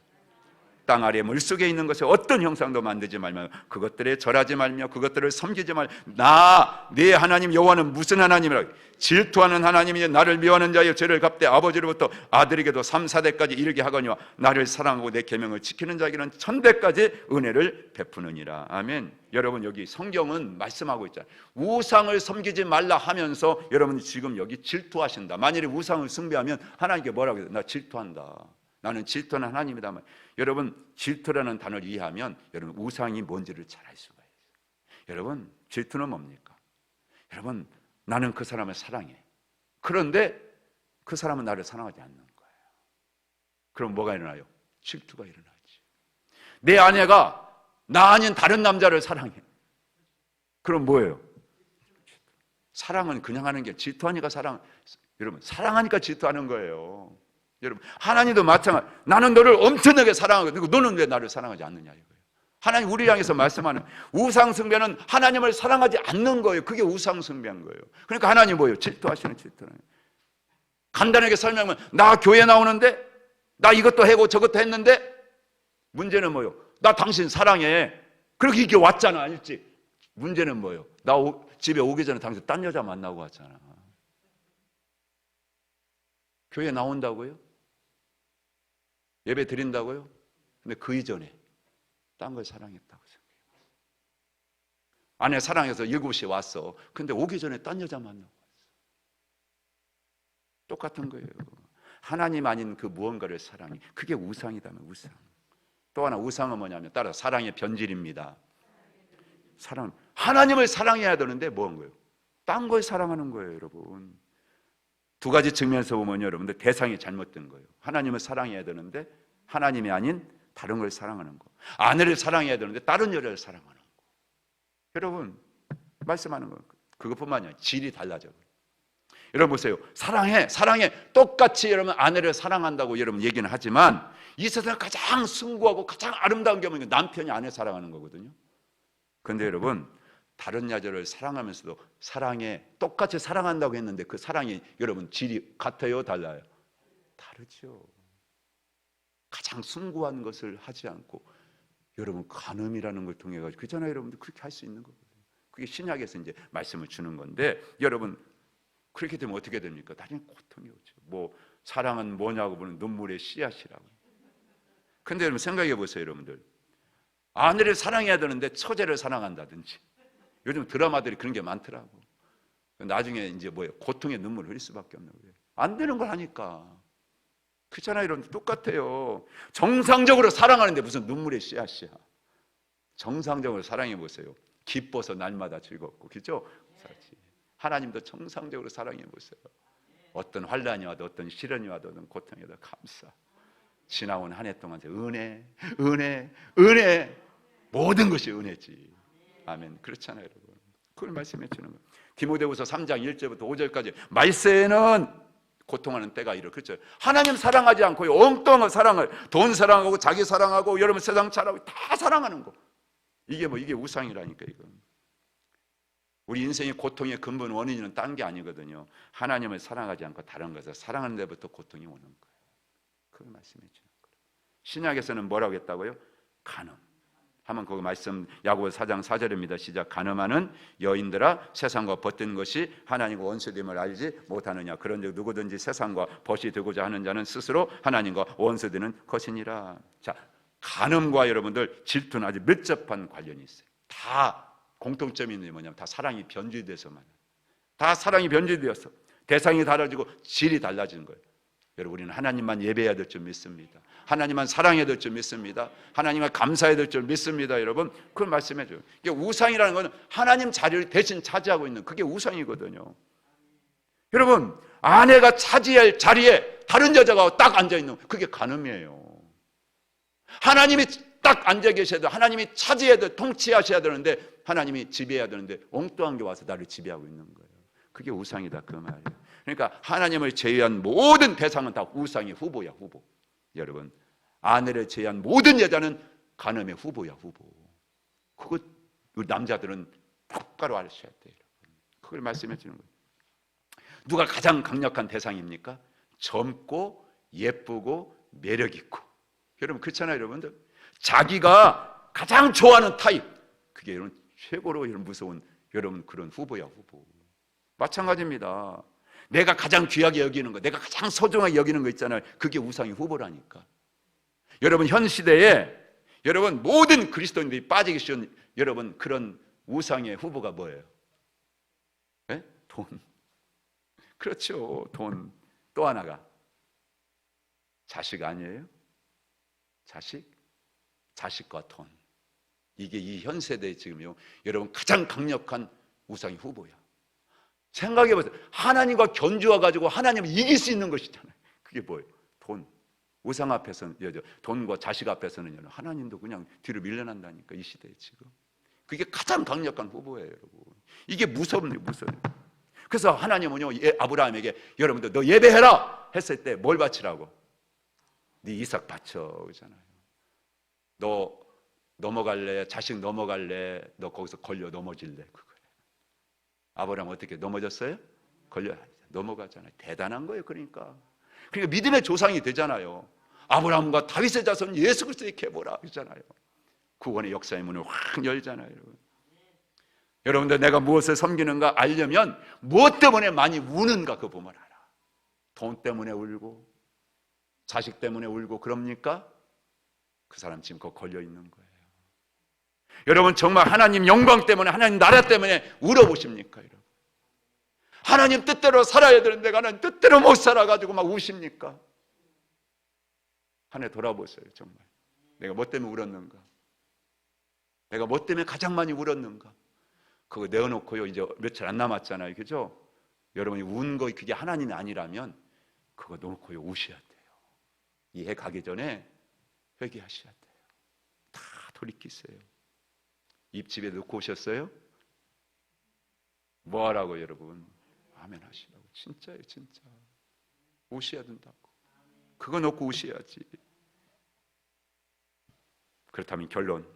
땅 아래 물속에 있는 것에 어떤 형상도 만들지 말며 그것들에 절하지 말며 그것들을 섬기지 말며 나 네 하나님 여호와는 무슨 하나님이라? 질투하는 하나님이니 나를 미워하는 자여 죄를 갚되 아버지로부터 아들에게도 3, 4대까지 이르게 하거니와 나를 사랑하고 내 계명을 지키는 자에게는 1000대까지 은혜를 베푸느니라. 아멘. 여러분 여기 성경은 말씀하고 있잖아요. 우상을 섬기지 말라 하면서 여러분 지금 여기 질투하신다. 만일에 우상을 숭배하면 하나님께 뭐라고 해요? 나 질투한다. 나는 질투하는 하나님이다. 여러분 질투라는 단어를 이해하면 여러분 우상이 뭔지를 잘 알 수가 있어요. 여러분 질투는 뭡니까? 여러분 나는 그 사람을 사랑해. 그런데 그 사람은 나를 사랑하지 않는 거예요. 그럼 뭐가 일어나요? 질투가 일어나지. 내 아내가 나 아닌 다른 남자를 사랑해. 그럼 뭐예요? 사랑은 그냥 하는 게, 질투하니까 여러분 사랑하니까 질투하는 거예요. 여러분 하나님도 마찬가지. 나는 너를 엄청나게 사랑하고 너는 왜 나를 사랑하지 않느냐 이거예요. 하나님 우리 향해서 말씀하는 우상 숭배는 하나님을 사랑하지 않는 거예요. 그게 우상 숭배한 거예요. 그러니까 하나님 뭐예요? 질투하시는 질투는. 간단하게 설명하면 나 교회 나오는데 나 이것도 하고 저것도 했는데 문제는 뭐예요? 나 당신 사랑해. 그렇게 이렇게 왔잖아 일찍. 문제는 뭐예요? 나 집에 오기 전에 당신 딴 여자 만나고 왔잖아. 교회 나온다고요? 예배 드린다고요? 근데 그 이전에 딴 걸 사랑했다고 생각해요. 아내 사랑해서 7시에 왔어. 근데 오기 전에 딴 여자 만나고 왔어. 똑같은 거예요. 하나님 아닌 그 무언가를 사랑해. 그게 우상이다면 우상. 또 하나 우상은 뭐냐면 따라 사랑의 변질입니다. 사랑, 하나님을 사랑해야 되는데 뭐한 거예요? 딴 걸 사랑하는 거예요, 여러분. 두 가지 측면에서 보면 여러분들 대상이 잘못된 거예요. 하나님을 사랑해야 되는데 하나님이 아닌 다른 걸 사랑하는 거. 아내를 사랑해야 되는데 다른 여자를 사랑하는 거. 여러분 말씀하는 거 그것뿐만 아니라 질이 달라져요. 여러분 보세요. 사랑해 똑같이 여러분 아내를 사랑한다고 여러분 얘기는 하지만 이 세상 가장 숭고하고 가장 아름다운 게 뭐냐? 남편이 아내 사랑하는 거거든요. 그런데 여러분 다른 여자를 사랑하면서도 똑같이 사랑한다고 했는데 그 사랑이 여러분 질이 같아요? 달라요? 다르죠. 가장 숭고한 것을 하지 않고 여러분 간음이라는 걸 통해 가지고 그잖아요. 여러분들 그렇게 할 수 있는 거거든요. 그게 신약에서 이제 말씀을 주는 건데 여러분 그렇게 되면 어떻게 됩니까? 나중에 고통이 오죠. 뭐 사랑은 뭐냐고 보면 눈물의 씨앗이라고. 근데 여러분 생각해 보세요. 여러분들 아내를 사랑해야 되는데 처제를 사랑한다든지 요즘 드라마들이 그런 게 많더라고. 나중에 이제 뭐예요? 고통의 눈물을 흘릴 수밖에 없는 거예요. 안 되는 걸 하니까. 그렇잖아요, 여러분. 똑같아요. 정상적으로 사랑하는데 무슨 눈물의 씨앗이야. 정상적으로 사랑해 보세요. 기뻐서 날마다 즐겁고, 그죠? 하나님도 정상적으로 사랑해 보세요. 어떤 환난이 와도 어떤 시련이 와도 어떤 고통이 와도 감사. 지나온 한 해 동안 은혜. 모든 것이 은혜지. 아멘. 그렇잖아요, 여러분. 그걸 말씀해 주는 거예요. 디모데후서 3장 1절부터 5절까지 말세에는 고통하는 때가 이르. 그렇죠. 하나님 사랑하지 않고 엉뚱한 사랑을, 돈 사랑하고 자기 사랑하고 여러분 세상 사랑하고 다 사랑하는 거. 이게 이게 우상이라니까 이거. 우리 인생의 고통의 근본 원인은 딴 게 아니거든요. 하나님을 사랑하지 않고 다른 것을 사랑하는 데부터 고통이 오는 거예요. 그걸 말씀해 주는 거예요. 신약에서는 뭐라고 했다고요? 간음. 한번 그거 말씀 야고보 4장 4절입니다. 시작. 간음하는 여인들아 세상과 벗된 것이 하나님과 원수됨을 알지 못하느냐. 그런즉 누구든지 세상과 벗이 되고자 하는 자는 스스로 하나님과 원수되는 것이니라. 자, 간음과 여러분들 질투는 아주 밀접한 관련이 있어요. 다 공통점이 있는 게 뭐냐면 다 사랑이 변질돼서만. 다 사랑이 변질되어서 대상이 달라지고 질이 달라지는 거예요. 여러분 우리는 하나님만 예배해야 될 줄 믿습니다. 하나님만 사랑해야 될 줄 믿습니다. 하나님만 감사해야 될 줄 믿습니다. 여러분 그걸 말씀해 줘요. 이게 우상이라는 것은 하나님 자리를 대신 차지하고 있는 그게 우상이거든요. 여러분 아내가 차지할 자리에 다른 여자가 딱 앉아있는 그게 간음이에요. 하나님이 딱 앉아 계셔야 돼. 하나님이 차지해야 돼. 통치하셔야 되는데 하나님이 지배해야 되는데 엉뚱한 게 와서 나를 지배하고 있는 거예요. 그게 우상이다 그 말이에요. 그러니까 하나님을 제외한 모든 대상은 다 우상의 후보야 후보. 여러분 아내를 제외한 모든 여자는 간음의 후보야 후보. 그거 우리 남자들은 똑바로 아셔야 돼요. 그걸 말씀해 주는 거예요. 누가 가장 강력한 대상입니까? 젊고 예쁘고 매력 있고. 여러분 그렇잖아요 여러분들. 자기가 가장 좋아하는 타입 그게 여러분 최고로 여러분 무서운 여러분 그런 후보야 후보. 마찬가지입니다. 내가 가장 귀하게 여기는 거, 내가 가장 소중하게 여기는 거 있잖아요. 그게 우상의 후보라니까. 여러분 현 시대에 여러분 모든 그리스도인들이 빠지기 쉬운 여러분 그런 우상의 후보가 뭐예요? 네? 돈. 그렇죠. 돈. 또 하나가 자식 아니에요? 자식? 자식과 돈. 이게 이 현 세대에 지금요 여러분 가장 강력한 우상의 후보야. 생각해보세요. 하나님과 견주어 가지고 하나님을 이길 수 있는 것이잖아요. 그게 뭐예요? 돈. 우상 앞에서는 돈과 자식 앞에서는 하나님도 그냥 뒤로 밀려난다니까 이 시대에 지금. 그게 가장 강력한 후보예요, 여러분. 이게 무섭네요, 무서워요. 그래서 하나님은요 아브라함에게 여러분들 너 예배해라 했을 때 뭘 바치라고? 네 이삭 바쳐 그러잖아요. 너 넘어갈래? 자식 넘어갈래? 너 거기서 걸려 넘어질래? 그거예요. 아브라함 어떻게 넘어졌어요? 걸려 넘어가잖아요. 대단한 거예요. 그러니까 믿음의 조상이 되잖아요. 아브라함과 다윗의 자손 예수 그리스도 이렇게 해보라 그러잖아요. 구원의 역사의 문을 확 열잖아요. 여러분. 여러분들 내가 무엇을 섬기는가 알려면 무엇 때문에 많이 우는가 그거 보면 알아. 돈 때문에 울고 자식 때문에 울고 그럽니까? 그 사람 지금 거기 걸려 있는 거예요. 여러분 정말 하나님 영광 때문에 하나님 나라 때문에 울어보십니까? 여러분? 하나님 뜻대로 살아야 되는데 하나님 뜻대로 못 살아가지고 막 우십니까? 한 해 돌아보세요. 정말 내가 뭐 때문에 울었는가? 내가 뭐 때문에 가장 많이 울었는가? 그거 내어놓고요 이제 며칠 안 남았잖아요. 그죠? 여러분이 운 거 그게 하나님이 아니라면 그거 놓고요 우셔야 돼요. 이 해 가기 전에 회개하셔야 돼요. 다 돌이키세요. 입집에 넣고 오셨어요? 뭐 하라고 여러분? 아멘 하시라고. 진짜예요 진짜. 우셔야 된다고. 그거 놓고 우셔야지. 그렇다면 결론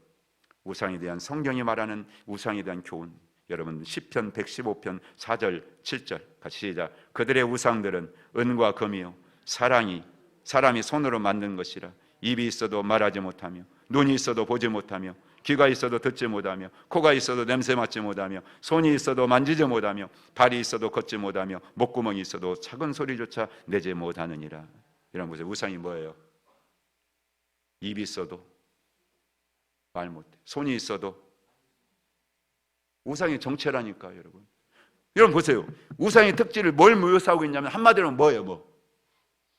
우상에 대한 성경이 말하는 우상에 대한 교훈 여러분 시편 115편 4절 7절 같이 시작. 그들의 우상들은 은과 금이요 사람이 손으로 만든 것이라 입이 있어도 말하지 못하며 눈이 있어도 보지 못하며 귀가 있어도 듣지 못하며 코가 있어도 냄새 맡지 못하며 손이 있어도 만지지 못하며 발이 있어도 걷지 못하며 목구멍이 있어도 작은 소리조차 내지 못하느니라. 이런 보세요. 우상이 뭐예요? 입이 있어도 말 못해. 손이 있어도 우상의 정체라니까 여러분. 여러분 보세요. 우상의 특질을 뭘 묘사하고 있냐면 한마디로 뭐예요? 뭐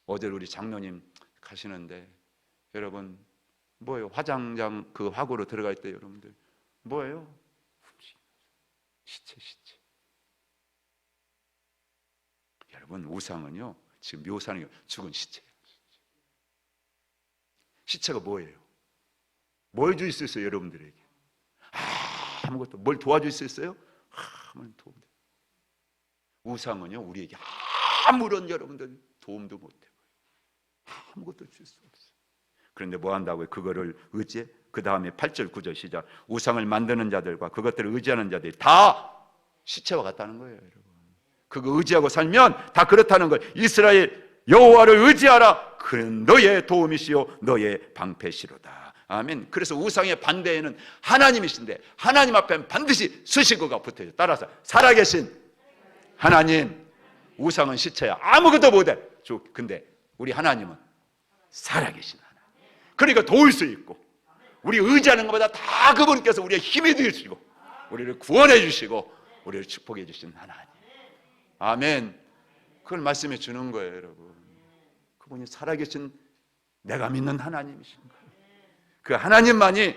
어제 우리 장로님 가시는데 여러분 뭐예요? 화장장 그 화구로 들어갈 때 여러분들 뭐예요? 시체. 여러분 우상은요 지금 묘사하는 게 죽은 시체예요. 시체가 뭐예요? 뭘 줄 수 있어요 여러분들에게? 아무것도 뭘 도와줄 수 있어요? 아무런 도움도. 우상은요 우리에게 아무런 여러분들 도움도 못해요. 아무것도 줄 수 없어요. 그런데 뭐 한다고요? 그거를 의지해? 그 다음에 8절 9절 시작. 우상을 만드는 자들과 그것들을 의지하는 자들이 다 시체와 같다는 거예요, 여러분. 그거 의지하고 살면 다 그렇다는 거예요. 이스라엘 여호와를 의지하라. 그는 너의 도움이시요 너의 방패시로다. 아멘. 그래서 우상의 반대에는 하나님이신데 하나님 앞에는 반드시 수식어가 붙어요. 따라서 살아계신 하나님. 우상은 시체야. 아무것도 못해. 근데 우리 하나님은 살아계신 하나님. 그러니까 도울 수 있고 우리 의지하는 것보다 다 그분께서 우리의 힘이 되시고 우리를 구원해 주시고 우리를 축복해 주신 하나님. 아멘. 그걸 말씀해 주는 거예요, 여러분. 그분이 살아계신 내가 믿는 하나님이신 거예요. 그 하나님만이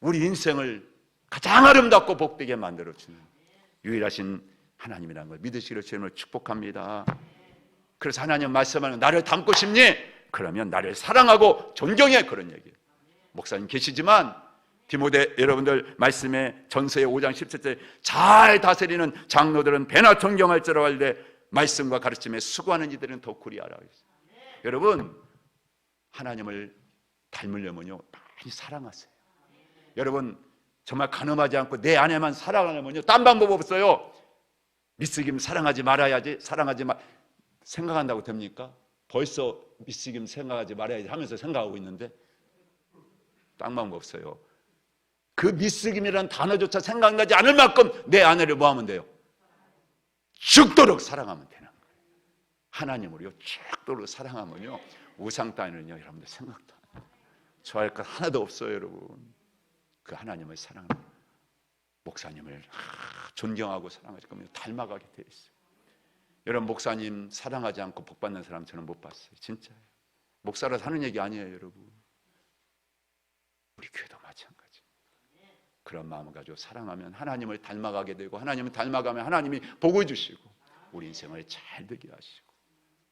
우리 인생을 가장 아름답고 복되게 만들어주는 유일하신 하나님이라는 걸 믿으시기를 주님을 축복합니다. 그래서 하나님 말씀하는 나를 닮고 싶니? 그러면 나를 사랑하고 존경해. 그런 얘기예요. 목사님 계시지만 디모데 여러분들 말씀에 전서의 5장 17절 잘 다스리는 장로들은 배나 존경할지라 할때 말씀과 가르침에 수고하는 이들은 더 구리하라. 여러분 하나님을 닮으려면요 많이 사랑하세요. 여러분 정말 간음하지 않고 내 아내만 사랑하려면요 딴 방법 없어요. 미스김 사랑하지 말아야지. 사랑하지 마 생각한다고 됩니까? 벌써 미스김 생각하지 말아야지 하면서 생각하고 있는데 딴 방법 없어요. 그 미스김이라는 단어조차 생각나지 않을 만큼 내 아내를 뭐 하면 돼요? 죽도록 사랑하면 되는 거예요. 하나님으로요 죽도록 사랑하면요 우상 따위는요 여러분들 생각도 안 해요. 좋아할 것 하나도 없어요, 여러분. 그 하나님을 사랑하는 목사님을 존경하고 사랑하실 거면 닮아가게 돼 있어요. 여러분 목사님 사랑하지 않고 복 받는 사람 저는 못 봤어요. 진짜예요. 목사라서 하는 얘기 아니에요, 여러분. 우리 교회도 마찬가지. 그런 마음을 가지고 사랑하면 하나님을 닮아가게 되고 하나님을 닮아가면 하나님이 복을 주시고 우리 인생을 잘 되게 하시고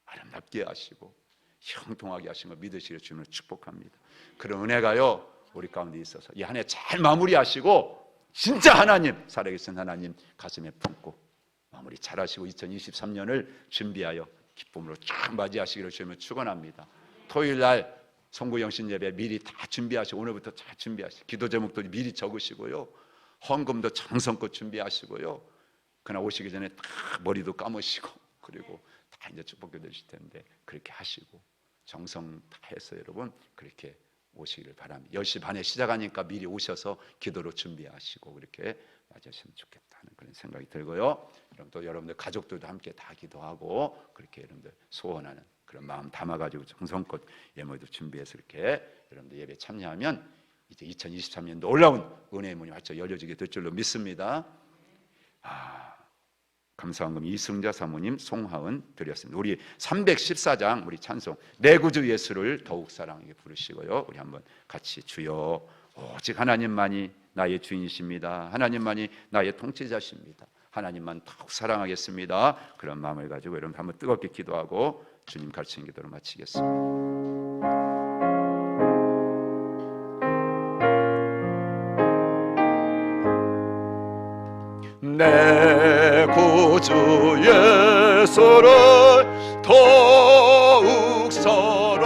아름답게 하시고 형통하게 하시는 걸 믿으시기를 주님을 축복합니다. 그런 은혜가요 우리 가운데 있어서 이 한 해 잘 마무리하시고 진짜 하나님 살아계신 하나님 가슴에 품고 마무리 잘하시고 2023년을 준비하여 기쁨으로 쫙 맞이하시기를 주님을 축원합니다. 토요일 날 송구영신 예배 미리 다 준비하시고 오늘부터 잘 준비하시고 기도 제목도 미리 적으시고요. 헌금도 정성껏 준비하시고요. 그날 오시기 전에 다 머리도 감으시고 그리고 다 이제 축복도 되실 텐데 그렇게 하시고 정성 다 해서 여러분 그렇게 오시기를 바랍니다. 10시 반에 시작하니까 미리 오셔서 기도로 준비하시고 그렇게 맞으시면 좋겠다는 그런 생각이 들고요. 또 여러분들 가족들도 함께 다 기도하고 그렇게 여러분들 소원하는 그런 마음 담아가지고 정성껏 예물도 준비해서 이렇게 여러분들 예배 참여하면 이제 2023년 놀라운 은혜의 문이 활짝 열려지게 될 줄로 믿습니다. 감사한금 이승자 사모님, 송하은 드렸습니다. 우리 314장 우리 찬송 내 구주 예수를 더욱 사랑하게 부르시고요. 우리 한번 같이 주여 오직 하나님만이 나의 주인이십니다. 하나님만이 나의 통치자십니다. 하나님만 더욱 사랑하겠습니다. 그런 마음을 가지고 여러분 한번 뜨겁게 기도하고 주님 가르치는 기도를 마치겠습니다. 내 구주 예수를 더욱 사랑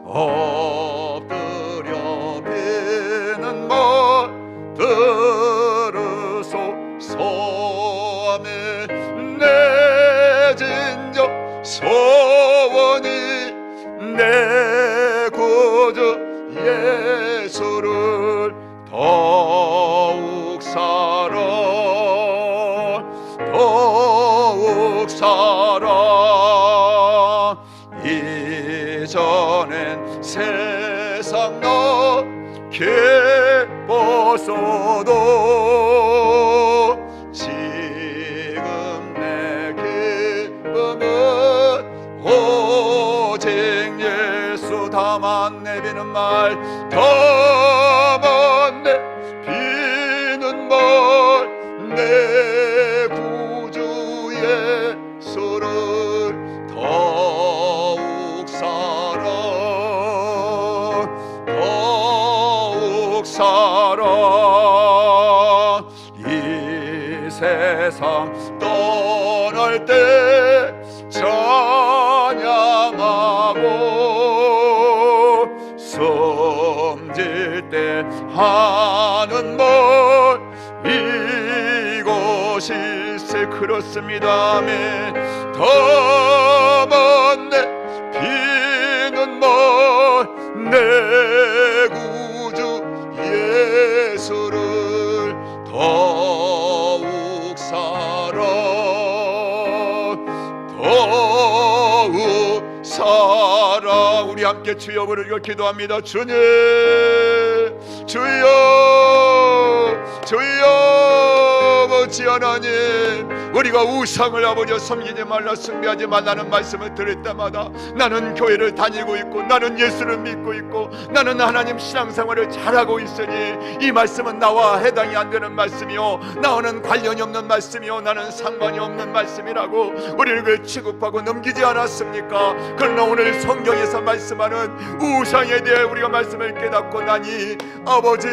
엎드려 비는 말 들으소서. 아멘. 내 진정 소원이 내 구주 예수를 더욱 사랑 더욱 사랑 이전엔 세상 나 기뻤어도 지금 내 기쁨은 오직 예수 다만 내비는 말 다만 내비는 말 내 구주 예수를 더욱 사랑 더욱 사랑 사랑 이 세상 떠날 때 찬양하고 섬질 때 하는 말 이것일세. 그렇습니다. 아멘. 더 많네 비는 말 내 구주 예수를 더욱 사랑 더욱 사랑. 우리 함께 주여 부르고 기도합니다. 주님 주여 주여 아버지 하나님, 우리가 우상을 아버지 섬기지 말라 숭배하지 말라는 말씀을 들을 때마다 나는 교회를 다니고 있고 나는 예수를 믿고 있고 나는 하나님 신앙생활을 잘하고 있으니 이 말씀은 나와 해당이 안 되는 말씀이요 나와는 관련이 없는 말씀이요 나는 상관이 없는 말씀이라고 우리를 취급하고 넘기지 않았습니까? 그러나 오늘 성경에서 말씀하는 우상에 대해 우리가 말씀을 깨닫고 나니 아버지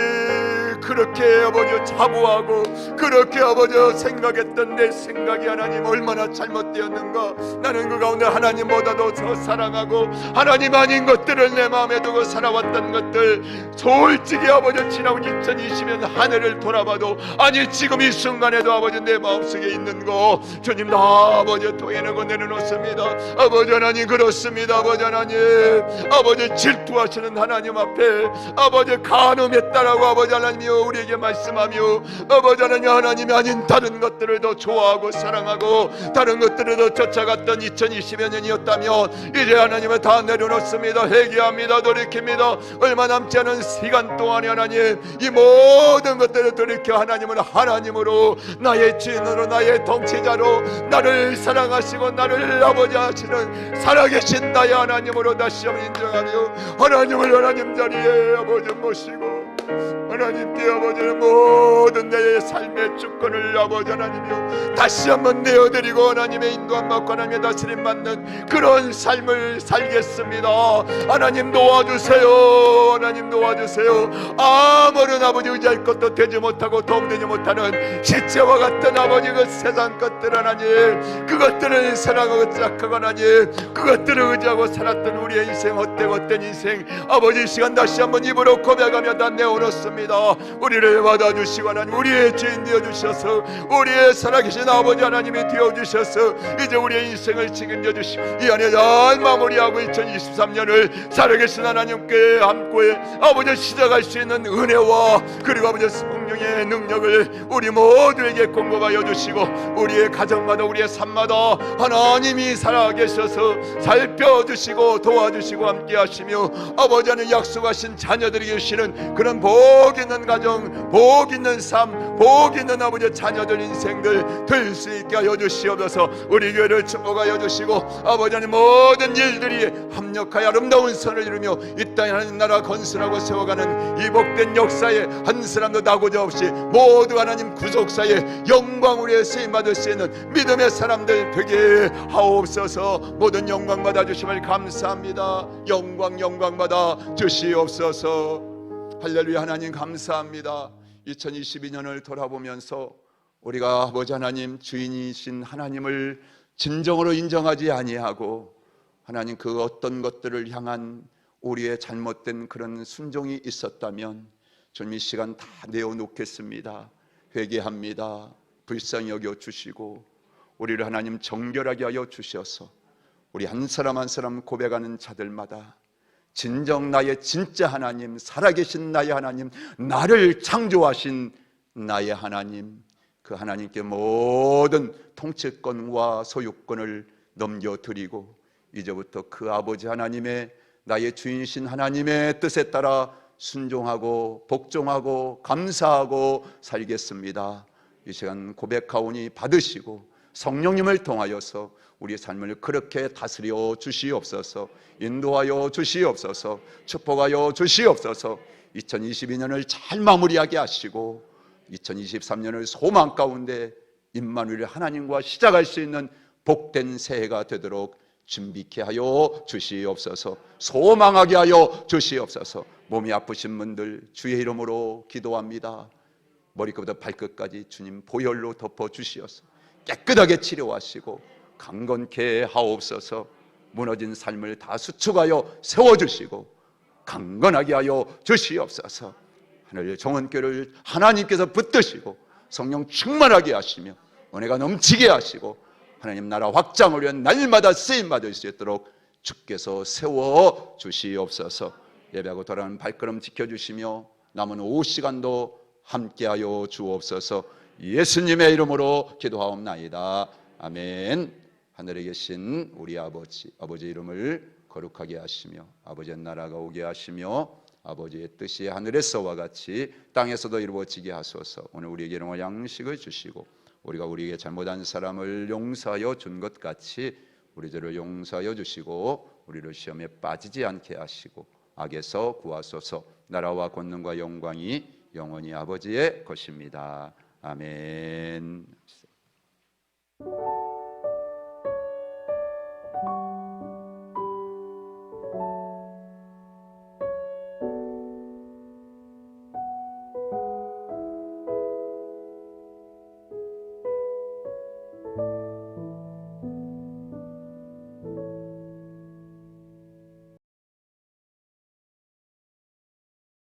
그렇게 아버지 자부하고 그렇게 아버지 생각했던 내 생각이 하나님 얼마나 잘못되었는가. 나는 그 가운데 하나님보다도 더 사랑하고 하나님 아닌 것들을 내 마음에 두고 살아왔던 것들 솔직히 아버지 지나온 2020년 한 해를 돌아봐도 아니 지금 이 순간에도 아버지 내 마음속에 있는 거 주님 다 아버지 토해내고 내려놓습니다. 아버지 하나님 그렇습니다. 아버지 하나님 아버지 질투하시는 하나님 앞에 아버지 간음했다라고 아버지 하나님이 우리에게 말씀하며 아버지 하나님이 아닌 다른 것들을 더 좋아하고 사랑하고 다른 것들을 더 쫓아갔던 2020여 년이었다면 이제 하나님을 다 내려놓습니다. 회개합니다. 돌이킵니다. 얼마 남지 않은 시간 동안에 하나님 이 모든 것들을 돌이켜 하나님을 하나님으로 나의 주인으로 나의 통치자로 나를 사랑하시고 나를 아버지 하시는 살아계신 나의 하나님으로 다시 한번 인정하며 하나님을 하나님 자리에 아버지 모시고 하나님께 아버지는 모든 내 삶의 주권을 아버지 하나님이요 다시 한번 내어드리고 하나님의 인도함 받고 하나님의 다스림 받는 그런 삶을 살겠습니다. 하나님 도와주세요. 하나님 도와주세요. 아무런 아버지 의지할 것도 되지 못하고 도움되지 못하는 시체와 같은 아버지 그 세상 것들 하나님 그것들을 사랑하고 짝하고 하나님 그것들을 의지하고 살았던 우리의 인생 헛된 인생 아버지 이 시간 다시 한번 입으로 고백하며 다 내어놓습니다. 우리를 받아주시고 하나님 우리의 주인 되어주셔서 우리의 살아계신 아버지 하나님이 되어주셔서 이제 우리의 인생을 책임져 주시고 이 안에 잘 마무리하고 2023년을 살아계신 하나님께 함께 아버지 시작할 수 있는 은혜와 그리고 아버지 성령의 능력을 우리 모두에게 공급하여 주시고 우리의 가정마다 우리의 삶마다 하나님이 살아계셔서 살펴주시고 도와주시고 함께 하시며 아버지 하나님 약속하신 자녀들에게 주시는 그런 복 있는 가정 복 있는 삶 복 있는 아버지 자녀들 인생들 될 수 있게 하여 주시옵소서. 우리 교회를 축복하여 주시고 아버지 하나님 모든 일들이 합력하여 아름다운 선을 이루며 이 땅에 하나님 나라 건설하고 세워가는 이 복된 역사에 한 사람도 나고자 없이 모두 하나님 구속사에 영광 우리의 쓰임받을 수 있는 믿음의 사람들 되게 하옵소서. 모든 영광 받아 주심을 감사합니다. 영광 받아 주시옵소서. 할렐루야. 하나님 감사합니다. 2022년을 돌아보면서 우리가 아버지 하나님 주인이신 하나님을 진정으로 인정하지 아니하고 하나님 그 어떤 것들을 향한 우리의 잘못된 그런 순종이 있었다면 주님 이 시간 다 내어놓겠습니다. 회개합니다. 불쌍히 여겨주시고 우리를 하나님 정결하게 하여 주셔서 우리 한 사람 한 사람 고백하는 자들마다 진정 나의 진짜 하나님 살아계신 나의 하나님 나를 창조하신 나의 하나님 그 하나님께 모든 통치권과 소유권을 넘겨드리고 이제부터 그 아버지 하나님의 나의 주인이신 하나님의 뜻에 따라 순종하고 복종하고 감사하고 살겠습니다. 이 시간 고백하오니 받으시고 성령님을 통하여서 우리의 삶을 그렇게 다스려 주시옵소서. 인도하여 주시옵소서. 축복하여 주시옵소서. 2022년을 잘 마무리하게 하시고 2023년을 소망 가운데 임마누엘 하나님과 시작할 수 있는 복된 새해가 되도록 준비케 하여 주시옵소서. 소망하게 하여 주시옵소서. 몸이 아프신 분들 주의 이름으로 기도합니다. 머리끝부터 발끝까지 주님 보혈로 덮어 주시어서 깨끗하게 치료하시고 강건케 하옵소서. 무너진 삶을 다 수축하여 세워주시고 강건하게 하여 주시옵소서. 하늘 정원교를 하나님께서 붙드시고 성령 충만하게 하시며 은혜가 넘치게 하시고 하나님 나라 확장을 위한 날마다 쓰임받을 수 있도록 주께서 세워 주시옵소서. 예배하고 돌아가는 발걸음 지켜주시며 남은 오후 시간도 함께하여 주옵소서. 예수님의 이름으로 기도하옵나이다. 아멘. 하늘에 계신 우리 아버지 이름을 거룩하게 하시며 아버지의 나라가 오게 하시며 아버지의 뜻이 하늘에서와 같이 땅에서도 이루어지게 하소서. 오늘 우리에게 일용할 양식을 주시고 우리가 우리에게 잘못한 사람을 용서하여 준 것 같이 우리 죄를 용서하여 주시고 우리를 시험에 빠지지 않게 하시고 악에서 구하소서. 나라와 권능과 영광이 영원히 아버지의 것입니다. 아멘.